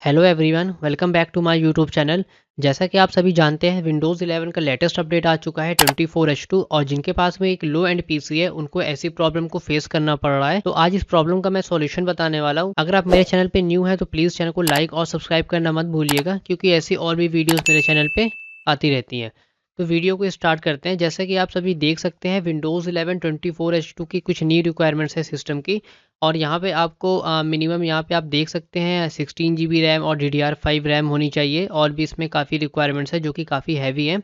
Hello everyone, welcome back to my YouTube channel. जैसा कि आप सभी जानते हैं, विंडोज़ 11 का लेटेस्ट अपडेट आ चुका है 24H2। और जिनके पास में एक लो एंड पीसी है उनको ऐसी प्रॉब्लम को फेस करना पड़ रहा है। तो आज इस प्रॉब्लम का मैं सॉल्यूशन बताने वाला हूं। अगर आप मेरे चैनल पे न्यू है तो प्लीज़ चैनल को लाइक और सब्सक्राइब करना मत भूलिएगा, क्योंकि ऐसी और भी वीडियोज़ मेरे चैनल पर आती रहती हैं। तो वीडियो को स्टार्ट करते हैं। जैसा कि आप सभी देख सकते हैं, विंडोज़ 11 24H2 की कुछ नई रिक्वायरमेंट्स है सिस्टम की। और यहाँ पे आपको मिनिमम यहाँ पे आप देख सकते हैं 16 GB रैम और DDR5 रैम होनी चाहिए। और भी इसमें काफ़ी रिक्वायरमेंट्स है जो कि काफ़ी हैवी हैं।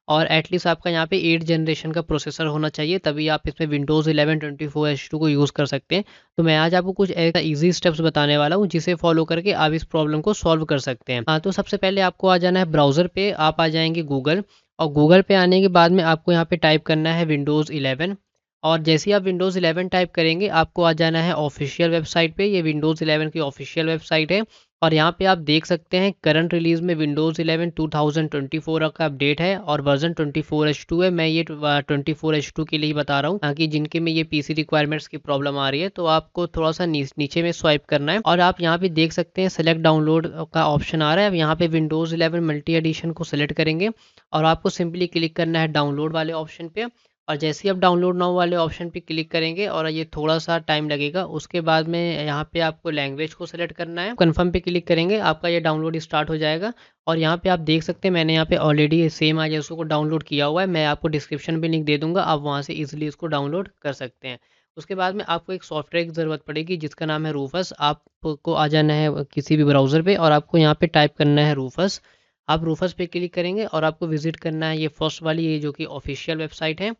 और एटलीस्ट आपका यहाँ पे 8 जनरेशन का प्रोसेसर होना चाहिए, तभी आप इसमें विंडोज़ 11 24H2 को यूज़ कर सकते हैं। तो मैं आज आपको कुछ ऐसा ईजी स्टेप्स बताने वाला हूँ जिसे फॉलो करके आप इस प्रॉब्लम को सॉल्व कर सकते हैं। तो सबसे पहले आपको आ जाना है ब्राउज़र पे। आप आ जाएंगे गूगल, और गूगल पे आने के बाद में आपको यहाँ पे टाइप करना है विंडोज़ 11। और जैसे ही आप विंडोज़ 11 टाइप करेंगे आपको आ जाना है ऑफिशियल वेबसाइट पे। ये विंडोज़ 11 की ऑफिशियल वेबसाइट है। और यहाँ पे आप देख सकते हैं करंट रिलीज़ में विंडोज़ 11 2024 का अपडेट है और वर्जन 24H2 है। मैं ये 24H2 के लिए ही बता रहा हूँ, ताकि जिनके में ये पीसी रिक्वायरमेंट्स की प्रॉब्लम आ रही है तो आपको थोड़ा सा नीचे में स्वाइप करना है। और आप यहाँ पे देख सकते हैं सेलेक्ट डाउनलोड का ऑप्शन आ रहा है। अब यहाँ पे विंडोज़ 11 मल्टी एडिशन को सेलेक्ट करेंगे और आपको सिंपली क्लिक करना है डाउनलोड वाले ऑप्शन पे। और जैसे ही आप डाउनलोड नाउ वाले ऑप्शन पे क्लिक करेंगे और ये थोड़ा सा टाइम लगेगा, उसके बाद में यहाँ पे आपको लैंग्वेज को सेलेक्ट करना है। कन्फर्म पे क्लिक करेंगे, आपका ये डाउनलोड स्टार्ट हो जाएगा। और यहाँ पे आप देख सकते हैं मैंने यहाँ पे ऑलरेडी सेम ISO को डाउनलोड किया हुआ है। मैं आपको डिस्क्रिप्शन में लिंक दे दूंगा, आप वहाँ से ईजिली इसको डाउनलोड कर सकते हैं। उसके बाद में आपको एक सॉफ्टवेयर की ज़रूरत पड़ेगी जिसका नाम है रूफस। आपको आ जाना है किसी भी ब्राउज़र पे और आपको यहाँ पे टाइप करना है रूफस। आप रूफस पे क्लिक करेंगे और आपको विजिट करना है ये फर्स्ट वाली, ये जो कि ऑफिशियल वेबसाइट है।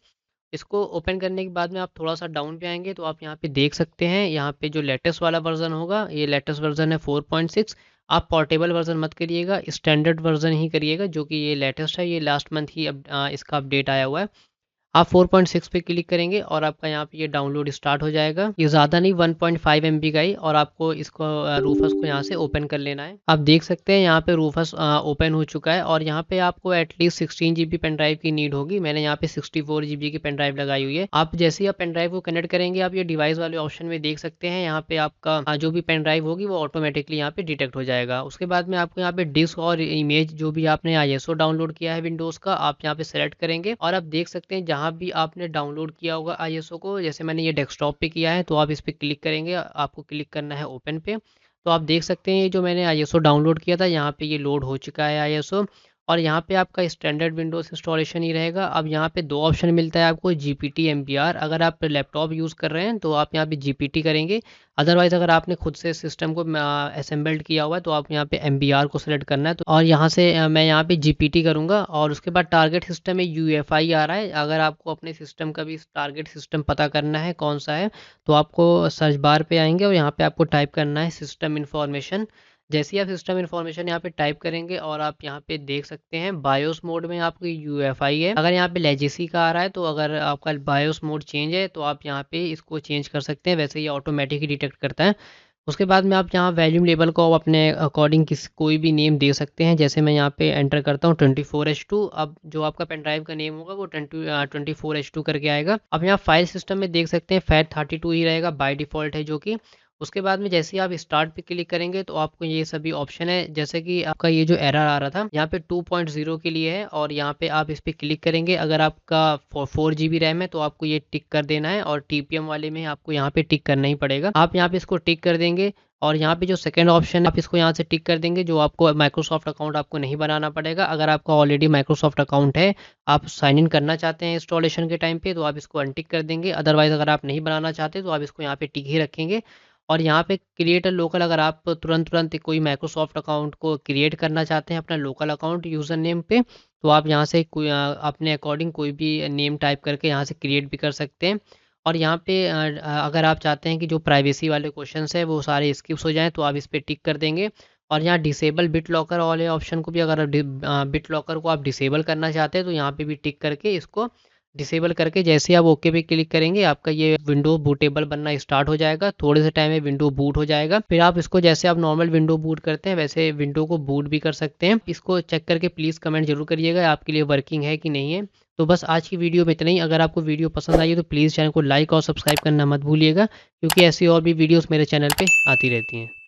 इसको ओपन करने के बाद में आप थोड़ा सा डाउन पे आएंगे तो आप यहाँ पे देख सकते हैं, यहाँ पे जो लेटेस्ट वाला वर्जन होगा, ये लेटेस्ट वर्जन है 4.6। आप पोर्टेबल वर्जन मत करिएगा, स्टैंडर्ड वर्जन ही करिएगा, जो कि ये लेटेस्ट है। ये लास्ट मंथ ही इसका अपडेट आया हुआ है। आप 4.6 पे क्लिक करेंगे और आपका यहाँ पे ये डाउनलोड स्टार्ट हो जाएगा। ये ज़्यादा नहीं 1.5 MB का ही। और आपको इसको रूफस को यहाँ से ओपन कर लेना है। आप देख सकते हैं यहाँ पे रूफस ओपन हो चुका है। और यहाँ पे आपको एटलीस्ट 16 GB पेन ड्राइव की नीड होगी। मैंने यहाँ पे 64 GB की पेन ड्राइव लगाई हुई है। आप जैसे ही आप पेन ड्राइव को कनेक्ट करेंगे, आप ये डिवाइस वाले ऑप्शन में देख सकते हैं, यहाँ पे आपका जो भी पेन ड्राइव होगी वो ऑटोमेटिकली यहाँ पे डिटेक्ट हो जाएगा। उसके बाद में आपको यहाँ पे डिस्क और इमेज जो भी आपने ISO डाउनलोड किया है विंडोज़ का, आप यहाँ पे सेलेक्ट करेंगे। और आप देख सकते हैं जहाँ भी आपने डाउनलोड किया होगा ISO को, जैसे मैंने ये डेस्कटॉप पे किया है, तो आप इस पे क्लिक करेंगे, आपको क्लिक करना है ओपन पे। तो आप देख सकते हैं ये जो मैंने ISO डाउनलोड किया था, यहाँ पे ये लोड हो चुका है ISO। और यहाँ पे आपका स्टैंडर्ड विंडोज इंस्टॉलेशन ही रहेगा। अब यहाँ पे दो ऑप्शन मिलता है आपको, GPT MBR। अगर आप लैपटॉप यूज़ कर रहे हैं तो आप यहाँ पे GPT करेंगे। अदरवाइज़ अगर आपने खुद से सिस्टम को असेंबल्ड किया हुआ है तो आप यहाँ पे MBR को सिलेक्ट करना है। तो और यहाँ से मैं यहाँ पे GPT करूँगा। और उसके बाद टारगेट सिस्टम में UEFI आ रहा है। अगर आपको अपने सिस्टम का भी टारगेट सिस्टम पता करना है कौन सा है, तो आपको सर्च बार पे आएंगे और यहाँ पे आपको टाइप करना है सिस्टम इन्फॉर्मेशन। जैसे ही आप सिस्टम इन्फॉर्मेशन यहाँ पे टाइप करेंगे और आप यहाँ पे देख सकते हैं बायोस मोड में आपकी UEFI है। अगर यहाँ पे लेजेसी का आ रहा है तो अगर आपका बायोस मोड चेंज है तो आप यहाँ पे इसको चेंज कर सकते हैं। वैसे ये ऑटोमेटिक ही डिटेक्ट करता है। उसके बाद में आप यहाँ वॉल्यूम लेवल को अपने अकॉर्डिंग कोई भी नेम दे सकते हैं। जैसे मैं यहाँ पे एंटर करता हूँ 24H2। अब जो आपका पेन ड्राइव का नेम होगा वो 24H2 करके आएगा। अब यहाँ फाइल सिस्टम में देख सकते हैं FAT32 ही रहेगा, बाय डिफ़ॉल्ट है जो कि। उसके बाद में जैसे ही आप स्टार्ट पे क्लिक करेंगे तो आपको ये सभी ऑप्शन है, जैसे कि आपका ये जो एरर आ रहा था यहाँ पे 2.0 के लिए है। और यहाँ पे आप इस पे क्लिक करेंगे। अगर आपका 4 GB रैम है तो आपको ये टिक कर देना है, और TPM वाले में आपको यहाँ पे टिक करना ही पड़ेगा। आप यहाँ पे इसको टिक कर देंगे। और यहाँ पे जो सेकंड ऑप्शन है आप इसको यहाँ से टिक कर देंगे, जो आपको माइक्रोसॉफ्ट अकाउंट आपको नहीं बनाना पड़ेगा। अगर आपका ऑलरेडी माइक्रोसॉफ्ट अकाउंट है, आप साइन इन करना चाहते हैं इंस्टॉलेशन के टाइम पे, तो आप इसको अनटिक कर देंगे। अदरवाइज अगर आप नहीं बनाना चाहते तो आप इसको यहाँ पे टिक ही रखेंगे। और यहाँ पे क्रिएट अ लोकल, अगर आप तुरंत कोई माइक्रोसॉफ्ट अकाउंट को क्रिएट करना चाहते हैं अपना लोकल अकाउंट यूज़र नेम पे, तो आप यहाँ से कोई अपने अकॉर्डिंग कोई भी नेम टाइप करके यहाँ से क्रिएट भी कर सकते हैं। और यहाँ पे अगर आप चाहते हैं कि जो प्राइवेसी वाले क्वेश्चंस है वो सारे स्किप्स हो जाएं तो आप इस पे टिक कर देंगे। और यहाँ डिसेबल बिट लॉकर वाले ऑप्शन को भी, अगर बिट लॉकर को आप डिसेबल करना चाहते हैं तो यहाँ पे भी टिक करके इसको डिसेबल करके जैसे आप ओके पे क्लिक करेंगे, आपका ये विंडो बूटेबल बनना स्टार्ट हो जाएगा। थोड़े से टाइम में विंडो बूट हो जाएगा। फिर आप इसको जैसे आप नॉर्मल विंडो बूट करते हैं वैसे विंडो को बूट भी कर सकते हैं। इसको चेक करके प्लीज़ कमेंट जरूर करिएगा आपके लिए वर्किंग है कि नहीं है। तो बस आज की वीडियो में इतना ही। अगर आपको वीडियो पसंद आई है तो प्लीज़ चैनल को लाइक और सब्सक्राइब करना मत भूलिएगा, क्योंकि ऐसी और भी वीडियोस मेरे चैनल पे आती रहती हैं।